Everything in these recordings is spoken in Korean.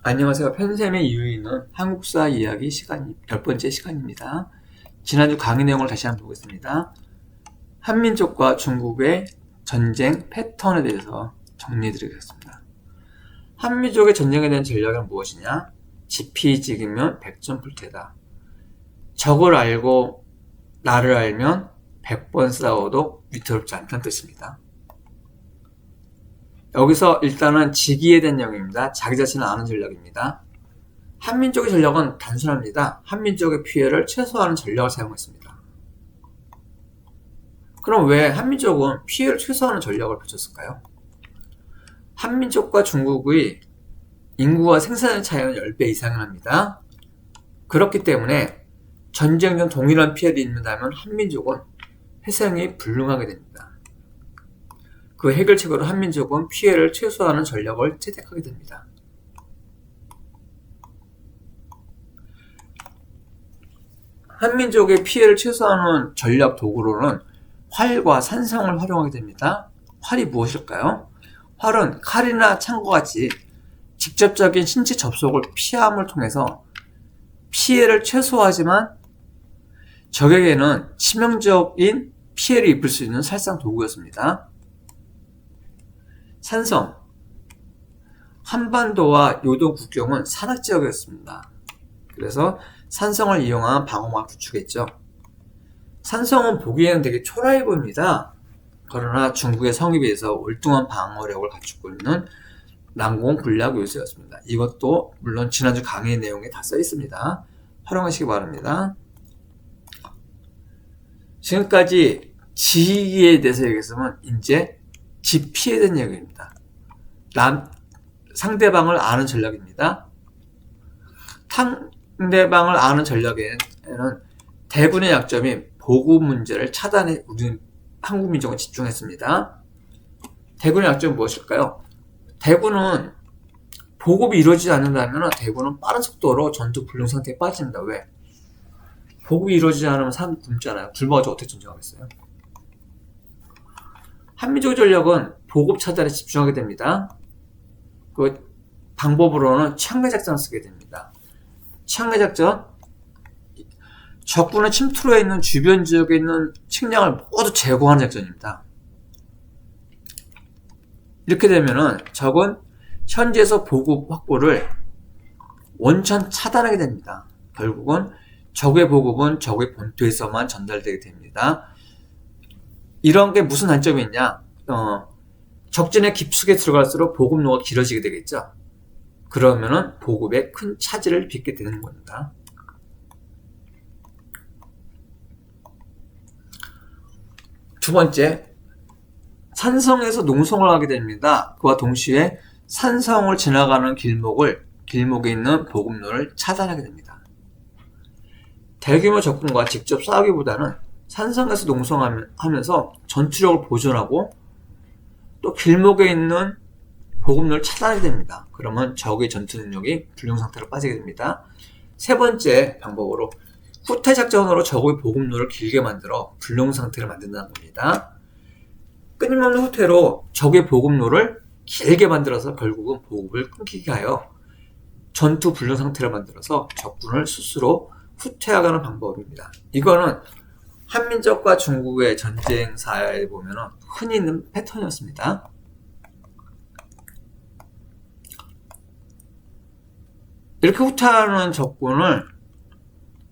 안녕하세요. 편쌤의 이유는 한국사 이야기 시간 10번째 시간입니다. 지난주 강의 내용을 다시 한번 보겠습니다. 한민족과 중국의 전쟁 패턴에 대해서 정리해드리겠습니다. 한민족의 전쟁에 대한 전략은 무엇이냐? 지피지기면 백전불태다. 적을 알고 나를 알면 100번 싸워도 위태롭지 않다는 뜻입니다. 여기서 일단은 지기에 대한 내용입니다. 자기 자신을 아는 전략입니다. 한민족의 전략은 단순합니다. 한민족의 피해를 최소화하는 전략을 사용했습니다. 그럼 왜 한민족은 피해를 최소화하는 전략을 펼쳤을까요? 한민족과 중국의 인구와 생산의 차이는 10배 이상이 납니다. 그렇기 때문에 전쟁 중 동일한 피해를 입는다면 한민족은 회생이 불능하게 됩니다. 그 해결책으로 한민족은 피해를 최소화하는 전략을 채택하게 됩니다. 한민족의 피해를 최소화하는 전략 도구로는 활과 산성을 활용하게 됩니다. 활이 무엇일까요? 활은 칼이나 창과 같이 직접적인 신체 접촉을 피함을 통해서 피해를 최소화하지만 적에게는 치명적인 피해를 입을 수 있는 살상 도구였습니다. 산성, 한반도와 요동 국경은 산악지역이었습니다. 그래서 산성을 이용한 방어망을 구축했죠. 산성은 보기에는 되게 초라해 보입니다. 그러나 중국의 성에 비해서 월등한 방어력을 갖추고 있는 난공 불락 요새였습니다. 이것도 물론 지난주 강의 내용에 다 써 있습니다. 활용하시기 바랍니다. 지금까지 지기에 대해서 얘기했으면 이제 지피에 대한 얘기입니다. 상대방을 아는 전략입니다. 상대방을 아는 전략에는 대군의 약점인 보급 문제를 차단해 우리는 한국 민족은 집중했습니다. 대군의 약점은 무엇일까요? 대군은 보급이 이루어지지 않는다면 대군은 빠른 속도로 전투 불능 상태에 빠집니다. 왜? 보급이 이루어지지 않으면 사람 굶잖아요. 굶어가지고 어떻게 전쟁하겠어요? 한민족 전략은 보급 차단에 집중하게 됩니다. 그 방법으로는 청매작전을 쓰게 됩니다. 청매작전, 적군의 침투로 있는 주변 지역에 있는 식량을 모두 제거하는 작전입니다. 이렇게 되면은 적은 현지에서 보급 확보를 원천 차단하게 됩니다. 결국은 적의 보급은 적의 본토에서만 전달되게 됩니다. 이런 게 무슨 단점이 있냐? 적진의 깊숙이 들어갈수록 보급로가 길어지게 되겠죠. 그러면은 보급에 큰 차질을 빚게 되는 겁니다. 두 번째, 산성에서 농성을 하게 됩니다. 그와 동시에 산성을 지나가는 길목에 있는 보급로를 차단하게 됩니다. 대규모 적군과 직접 싸우기보다는 산성에서 농성하면서 전투력을 보존하고 또 길목에 있는 보급로를 차단하게 됩니다. 그러면 적의 전투 능력이 불능 상태로 빠지게 됩니다. 세 번째 방법으로 후퇴 작전으로 적의 보급로를 길게 만들어 불능 상태를 만든다는 겁니다. 끊임없는 후퇴로 적의 보급로를 길게 만들어서 결국은 보급을 끊기게 하여 전투 불능 상태를 만들어서 적군을 스스로 후퇴하가는 방법입니다. 이거는 한민족과 중국의 전쟁사에 보면 흔히 있는 패턴이었습니다. 이렇게 후퇴하는 적군을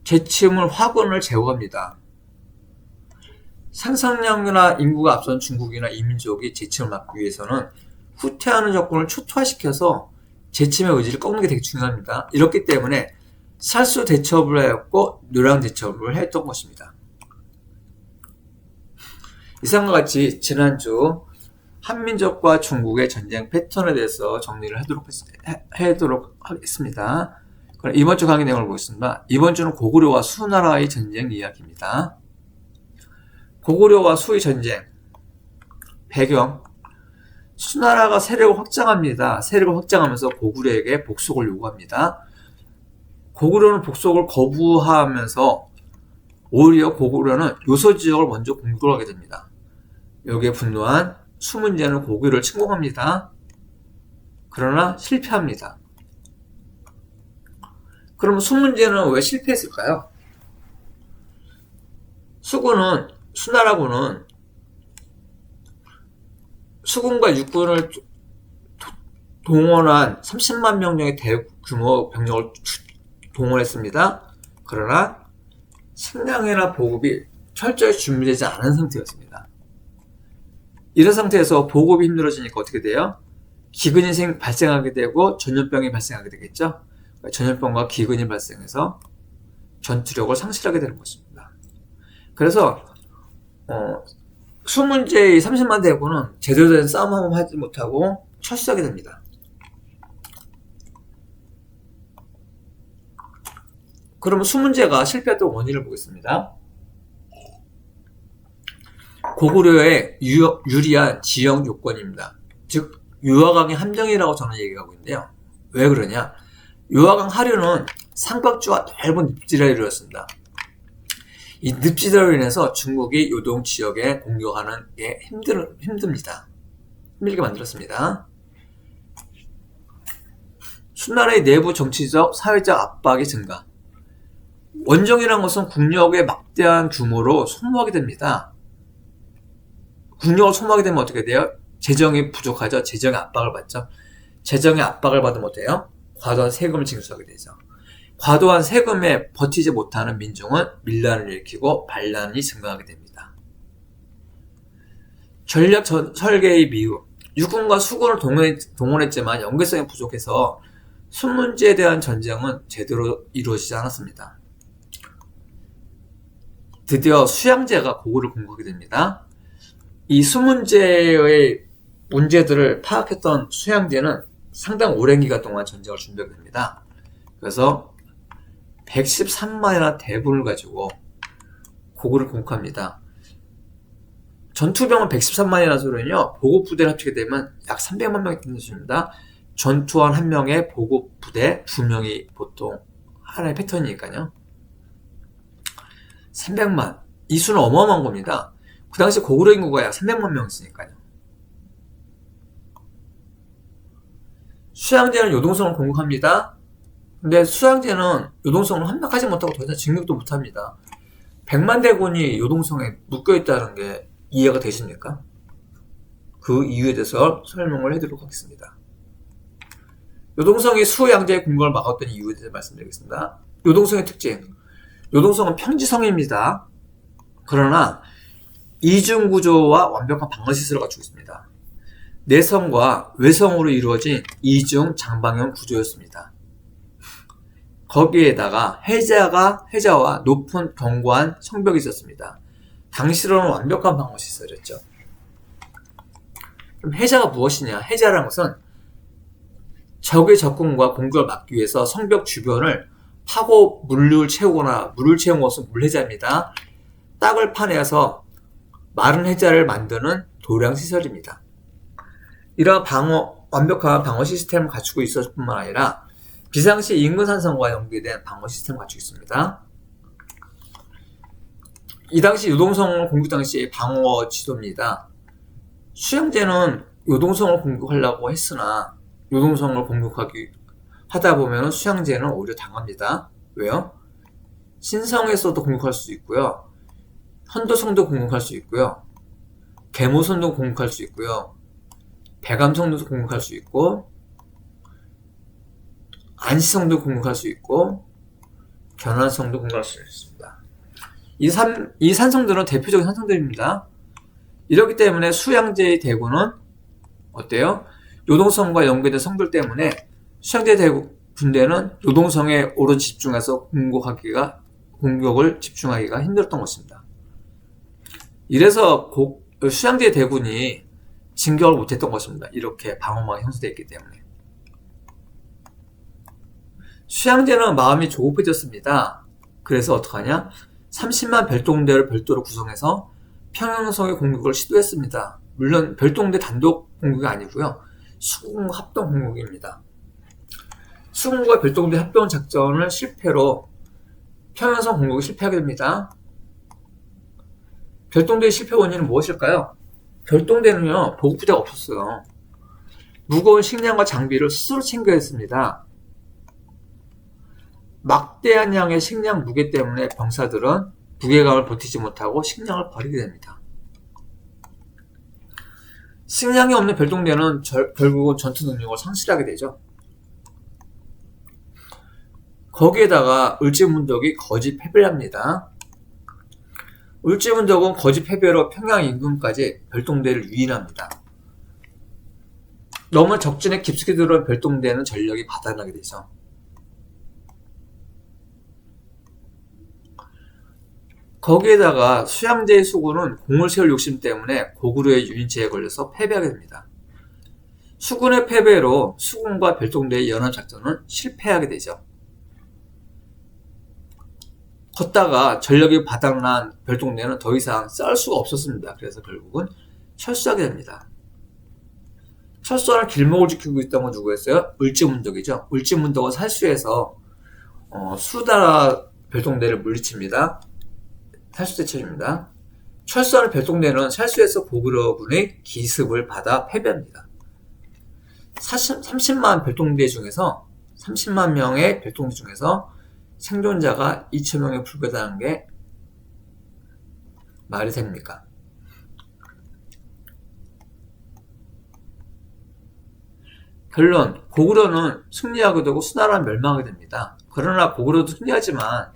재침을 화군을 제거합니다. 생산량이나 인구가 앞선 중국이나 이민족이 재침을 막기 위해서는 후퇴하는 적군을 초토화시켜서 재침의 의지를 꺾는 게 되게 중요합니다. 이렇기 때문에 살수 대첩을 하였고 노량 대첩을 했던 것입니다. 이상과 같이 지난주 한민족과 중국의 전쟁 패턴에 대해서 정리를 하도록 하겠습니다. 그럼 이번 주 강의 내용을 보겠습니다. 이번 주는 고구려와 수나라의 전쟁 이야기입니다. 고구려와 수의 전쟁 배경, 수나라가 세력을 확장합니다. 세력을 확장하면서 고구려에게 복속을 요구합니다. 고구려는 복속을 거부하면서 오히려 고구려는 요소 지역을 먼저 공격을 하게 됩니다. 여기에 분노한 수문제는 고구려를 침공합니다. 그러나 실패합니다. 그럼 수문제는 왜 실패했을까요? 수나라군은 수군과 육군을 동원한 30만 명의 대규모 병력을 동원했습니다. 그러나 식량이나 보급이 철저히 준비되지 않은 상태였습니다. 이런 상태에서 보급이 힘들어지니까 어떻게 돼요? 기근이 발생하게 되고 전염병이 발생하게 되겠죠. 전염병과 기근이 발생해서 전투력을 상실하게 되는 것입니다. 그래서 수문제의 30만 대군은 제대로 된 싸움 한번 하지 못하고 철수하게 됩니다. 그러면 수문제가 실패했던 원인을 보겠습니다. 고구려의 유리한 지형 요건입니다. 즉 유화강의 함정이라고 저는 얘기하고 있는데요. 왜 그러냐? 유화강 하류는 삼각주와 넓은 늪지대를 이루었습니다. 이 늪지대로 인해서 중국이 요동 지역에 공격하는 게 힘듭니다. 힘들게 만들었습니다. 수나라의 내부 정치적, 사회적 압박이 증가. 원정이라는 것은 국력의 막대한 규모로 소모하게 됩니다. 국력을 소모하게 되면 어떻게 돼요? 재정이 부족하죠. 재정의 압박을 받죠. 재정의 압박을 받으면 어때요? 과도한 세금을 징수하게 되죠. 과도한 세금에 버티지 못하는 민중은 밀란을 일으키고 반란이 증가하게 됩니다. 전략 설계의 미흡. 육군과 수군을 동원했지만 연계성이 부족해서 수문제에 대한 전쟁은 제대로 이루어지지 않았습니다. 드디어 수양제가 고구려를 공격하게 됩니다. 이 수문제의 문제들을 파악했던 수양제는 상당 오랜 기간 동안 전쟁을 준비하게 됩니다. 그래서 113만이나 대군을 가지고 고구려를 공격합니다. 전투병은 113만이라는 소리는요, 보급부대를 합치게 되면 약 300만 명이 되는 수입니다. 전투원 1명에 보급부대 2명이 보통 하나의 패턴이니까요. 300만. 이 수는 어마어마한 겁니다. 그 당시 고구려 인구가 약 300만 명이었으니까요. 수양제는 요동성을 공격합니다. 근데 수양제는 요동성을 함락하지 못하고 더 이상 진격도 못합니다. 100만 대군이 요동성에 묶여있다는 게 이해가 되십니까? 그 이유에 대해서 설명을 해드리도록 하겠습니다. 요동성이 수양제의 공격을 막았던 이유에 대해서 말씀드리겠습니다. 요동성의 특징. 요동성은 평지성입니다. 그러나 이중구조와 완벽한 방어시설을 갖추고 있습니다. 내성과 외성으로 이루어진 이중 장방형 구조였습니다. 거기에다가 해자와 높은 견고한 성벽이 있었습니다. 당시로는 완벽한 방어시설이었죠. 그럼 해자가 무엇이냐? 해자라는 것은 적의 접근과 공격을 막기 위해서 성벽 주변을 파고 물을 채우거나 물을 채운 것은 물해자입니다. 땅을 파내서 마른 해자를 만드는 도량시설입니다. 이러한 완벽한 방어 시스템을 갖추고 있었을 뿐만 아니라 비상시 인근 산성과 연계된 방어 시스템을 갖추고 있습니다. 이 당시 요동성을 공격 당시의 방어 지도입니다. 수양제는 요동성을 공격하려고 했으나 요동성을 공격하기 하다 보면 수양제는 오히려 당합니다. 왜요? 신성에서도 공격할 수 있고요. 현도성도 공격할 수 있고요. 계모선도 공격할 수 있고요. 백암성도 공격할 수 있고 안시성도 공격할 수 있고 견안성도 공격할 수 있습니다. 이 산성들은 대표적인 산성들입니다. 이렇기 때문에 수양제의 대군은 어때요? 요동성과 연계된 성들 때문에 수양제 군대는 요동성에 오롯이 집중해서 공격을 집중하기가 힘들었던 것입니다. 이래서 수양제 대군이 진격을 못했던 것입니다. 이렇게 방어망이 형성되어 있기 때문에. 수양제는 마음이 조급해졌습니다. 그래서 어떡하냐? 30만 별동대를 별도로 구성해서 평양성의 공격을 시도했습니다. 물론 별동대 단독 공격이 아니고요. 수군과 합동 공격입니다. 수군과 별동대 합동 작전을 실패로 평양성 공격이 실패하게 됩니다. 별동대의 실패 원인은 무엇일까요? 별동대는요, 보급부대가 없었어요. 무거운 식량과 장비를 스스로 챙겨야 했습니다. 막대한 양의 식량 무게 때문에 병사들은 무게감을 버티지 못하고 식량을 버리게 됩니다. 식량이 없는 별동대는 결국은 전투 능력을 상실하게 되죠. 거기에다가 을지문덕이 거짓 패배를 합니다. 을지문덕은 거짓 패배로 평양 인근까지 별동대를 유인합니다. 너무 적진에 깊숙이 들어온 별동대는 전력이 바닥나게 되죠. 거기에다가 수양제의 수군은 공을 세울 욕심 때문에 고구려의 유인체에 걸려서 패배하게 됩니다. 수군의 패배로 수군과 별동대의 연합작전은 실패하게 되죠. 걷다가 전력이 바닥난 별동대는 더 이상 싸울 수가 없었습니다. 그래서 결국은 철수하게 됩니다. 철수하는 길목을 지키고 있던 건 누구였어요? 을지문덕이죠. 을지문덕은 살수에서 수다라 별동대를 물리칩니다. 살수대첩입니다. 철수하는 별동대는 살수에서 고구려군의 기습을 받아 패배합니다. 30만 별동대 중에서 30만 명의 별동대 중에서 생존자가 2,000명에 불과하다는 게 말이 됩니까? 결론, 고구려는 승리하게 되고 수나라는 멸망하게 됩니다. 그러나 고구려도 승리하지만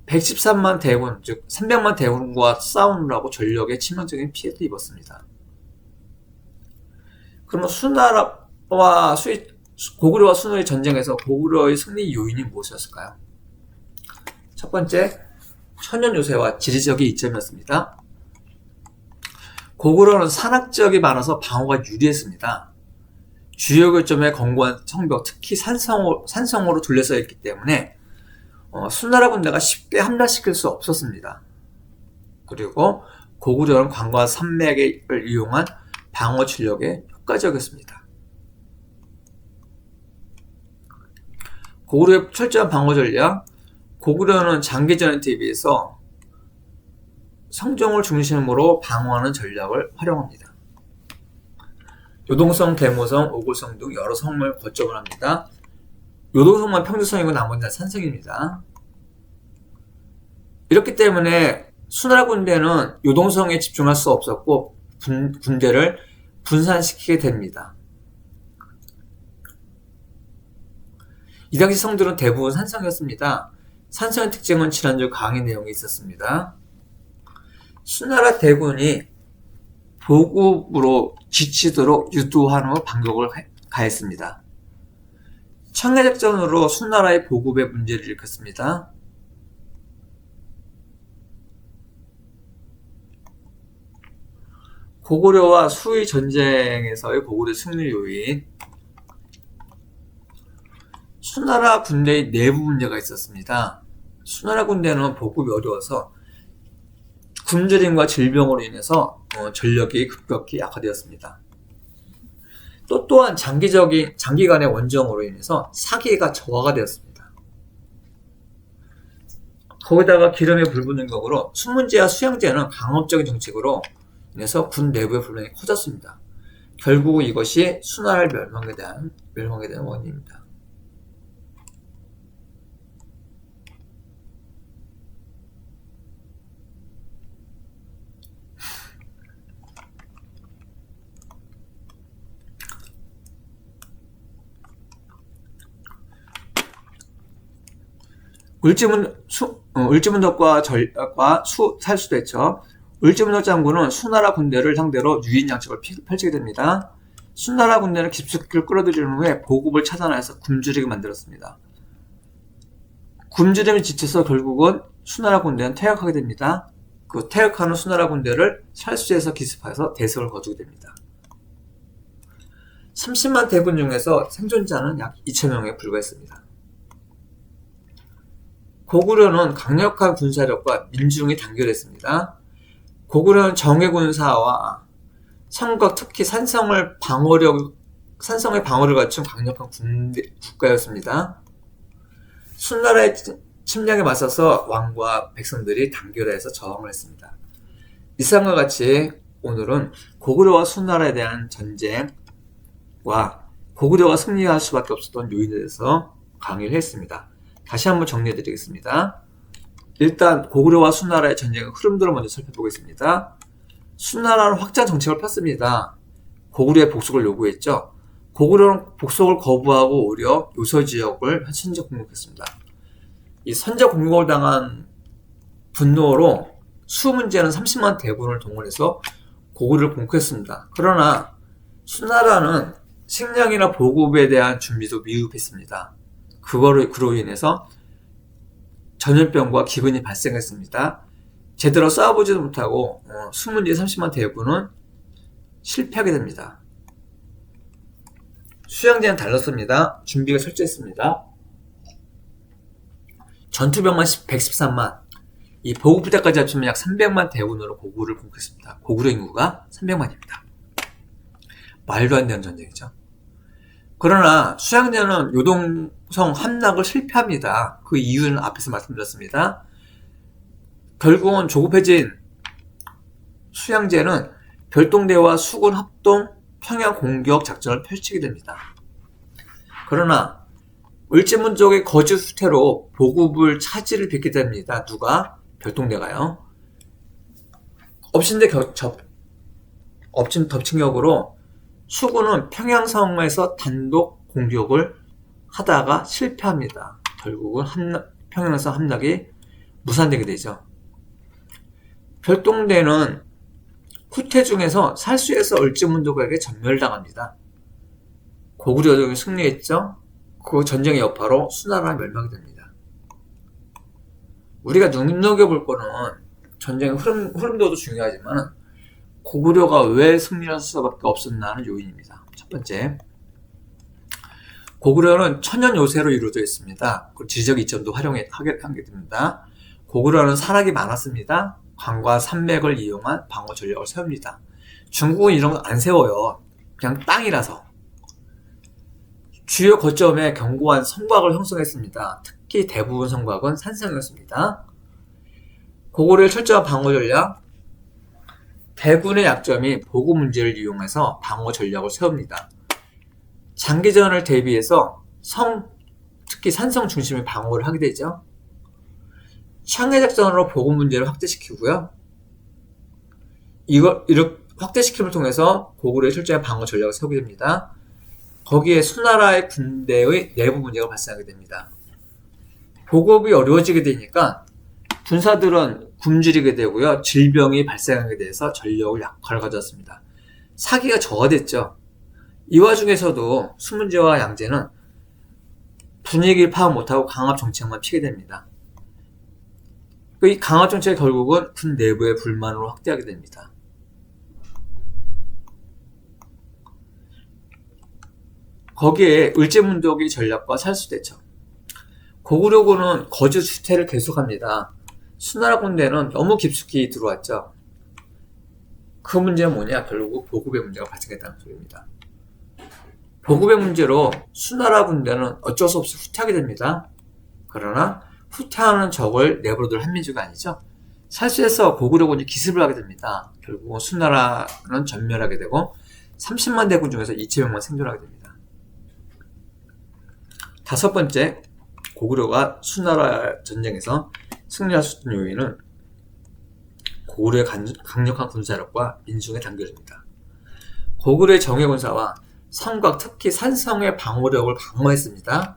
113만 대군, 즉 300만 대군과 싸우느라고 전력에 치명적인 피해도 입었습니다. 그러면 고구려와 수노의 전쟁에서 고구려의 승리 요인이 무엇이었을까요? 첫 번째, 천연 요새와 지리적인 이점이었습니다. 고구려는 산악지역이 많아서 방어가 유리했습니다. 주요 교점의 견고한 성벽, 특히 산성으로 둘러싸여 있기 때문에 수나라 군대가 쉽게 함락시킬 수 없었습니다. 그리고 고구려는 강과 산맥을 이용한 방어 전력에 효과적이었습니다. 고구려의 철저한 방어 전략, 고구려는 장기전에 비해서 성정을 중심으로 방어하는 전략을 활용합니다. 요동성, 대모성, 오골성 등 여러 성을 거점을 합니다. 요동성만 평지성이고 나머지는 산성입니다. 이렇기 때문에 수나라 군대는 요동성에 집중할 수 없었고 군대를 분산시키게 됩니다. 이 당시 성들은 대부분 산성이었습니다. 산성의 특징은 지난주 강의 내용에 있었습니다. 수나라 대군이 보급으로 지치도록 유도한 후 반격을 가했습니다. 청해작전으로 수나라의 보급에 문제를 일으켰습니다. 고구려와 수의 전쟁에서의 고구려 승리 요인, 수나라 군대의 내부 문제가 있었습니다. 수나라 군대는 보급이 어려워서 굶주림과 질병으로 인해서 전력이 급격히 약화되었습니다. 또한 장기간의 원정으로 인해서 사기가 저하가 되었습니다. 거기다가 기름에 불 붙는 격으로 수문제와 수양제는 강압적인 정책으로 인해서 군 내부의 분란이 커졌습니다. 결국 이것이 수나라의 멸망에 대한 원인입니다. 을지문덕과 살수대첩. 을지문덕 장군은 수나라 군대를 상대로 유인장책을 펼치게 됩니다. 수나라 군대는 깊숙이 끌어들이는 후에 보급을 차단해서 굶주리게 만들었습니다. 굶주림에 지쳐서 결국은 수나라 군대는 퇴역하게 됩니다. 그 퇴역하는 수나라 군대를 살수에서 기습해서 대승을 거두게 됩니다. 30만 대군 중에서 생존자는 약 2,000명에 불과했습니다. 고구려는 강력한 군사력과 민중이 단결했습니다. 고구려는 정예군사와 성곽, 특히 산성의 방어를 갖춘 강력한 국가였습니다. 수나라의 침략에 맞서서 왕과 백성들이 단결해서 저항을 했습니다. 이상과 같이 오늘은 고구려와 수나라에 대한 전쟁과 고구려가 승리할 수밖에 없었던 요인에 대해서 강의를 했습니다. 다시 한번 정리해 드리겠습니다. 일단 고구려와 수나라의 전쟁의 흐름들을 먼저 살펴보겠습니다. 수나라는 확장 정책을 폈습니다. 고구려의 복속을 요구했죠. 고구려는 복속을 거부하고 오히려 요서 지역을 선제 공격했습니다. 이 선제 공격을 당한 분노로 수문제는 30만 대군을 동원해서 고구려를 공격했습니다. 그러나 수나라는 식량이나 보급에 대한 준비도 미흡했습니다. 그로 인해서 전염병과 기근이 발생했습니다. 제대로 싸워보지도 못하고 수문제 30만 대군은 실패하게 됩니다. 수양제는 달랐습니다. 준비가 철저했습니다. 전투병만 113만, 이 보급부대까지 합치면 약 300만 대군으로 고구려를 공격했습니다. 고구려 인구가 300만입니다. 말도 안 되는 전쟁이죠. 그러나 수양제는 요동성 함락을 실패합니다. 그 이유는 앞에서 말씀드렸습니다. 결국은 조급해진 수양제는 별동대와 수군 합동 평양 공격 작전을 펼치게 됩니다. 그러나 을지문족의 거짓 후퇴로 보급을 차질을 빚게 됩니다. 누가? 별동대가요. 엎친 덮친격으로 수군은 평양성에서 단독 공격을 하다가 실패합니다. 결국은 평양에서 함락이 무산되게 되죠. 별동대는 후퇴 중에서 살수에서 을지문족에게 전멸당합니다. 고구려족이 승리했죠. 그 전쟁의 여파로 수나라가 멸망이 됩니다. 우리가 눈여겨볼 거는 전쟁의 흐름도도 중요하지만 고구려가 왜 승리할 수밖에 없었나 하는 요인입니다. 첫 번째, 고구려는 천연 요새로 이루어져 있습니다. 그 지리적 이점도 하게 됩니다. 고구려는 산악이 많았습니다. 강과 산맥을 이용한 방어 전략을 세웁니다. 중국은 이런 거 안 세워요. 그냥 땅이라서. 주요 거점에 견고한 성곽을 형성했습니다. 특히 대부분 성곽은 산성이었습니다. 고구려의 철저한 방어 전략, 대군의 약점이 보급 문제를 이용해서 방어 전략을 세웁니다. 장기전을 대비해서 특히 산성 중심의 방어를 하게 되죠. 창해작전으로 보급 문제를 확대시키고요. 이렇게 확대시킴을 통해서 고구려의 철저한 방어 전략을 세우게 됩니다. 거기에 수나라의 군대의 내부 문제가 발생하게 됩니다. 보급이 어려워지게 되니까 군사들은 굶주리게 되고요. 질병이 발생하게 돼서 전력을 약화를 가져왔습니다. 사기가 저하됐죠. 이 와중에서도 수문제와 양제는 분위기를 파악 못하고 강압 정책만 피게 됩니다. 이 강압 정책이 결국은 군 내부의 불만으로 확대하게 됩니다. 거기에 을지문족의 전략과 살수대처. 고구려군은 거짓 후퇴를 계속합니다. 수나라 군대는 너무 깊숙이 들어왔죠. 그 문제는 뭐냐? 결국 보급의 문제가 발생했다는 소리입니다. 보급의 문제로 수나라 군대는 어쩔 수 없이 후퇴하게 됩니다. 그러나 후퇴하는 적을 내버려둘 한민족이 아니죠. 살수에서 고구려군이 기습을 하게 됩니다. 결국은 수나라는 전멸하게 되고 30만 대군 중에서 2,000명만 생존하게 됩니다. 다섯 번째, 고구려가 수나라 전쟁에서 승리할 수 있는 요인은 고구려의 강력한 군사력과 민중의 단결입니다. 고구려의 정예군사와 성곽, 특히 산성의 방어력을 강화했습니다.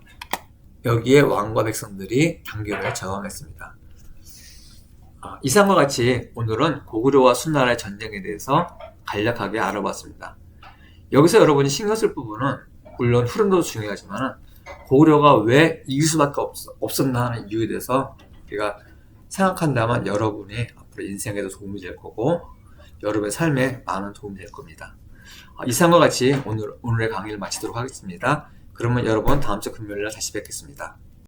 여기에 왕과 백성들이 단결에 저항했습니다. 이상과 같이 오늘은 고구려와 수나라의 전쟁에 대해서 간략하게 알아봤습니다. 여기서 여러분이 신경 쓸 부분은 물론 흐름도 중요하지만 고구려가 왜 이길 수밖에 없었나 하는 이유에 대해서 우리가 생각한다면 여러분이 앞으로 인생에도 도움이 될 거고 여러분의 삶에 많은 도움이 될 겁니다. 이상과 같이 오늘의 강의를 마치도록 하겠습니다. 그러면 여러분 다음 주 금요일날 다시 뵙겠습니다.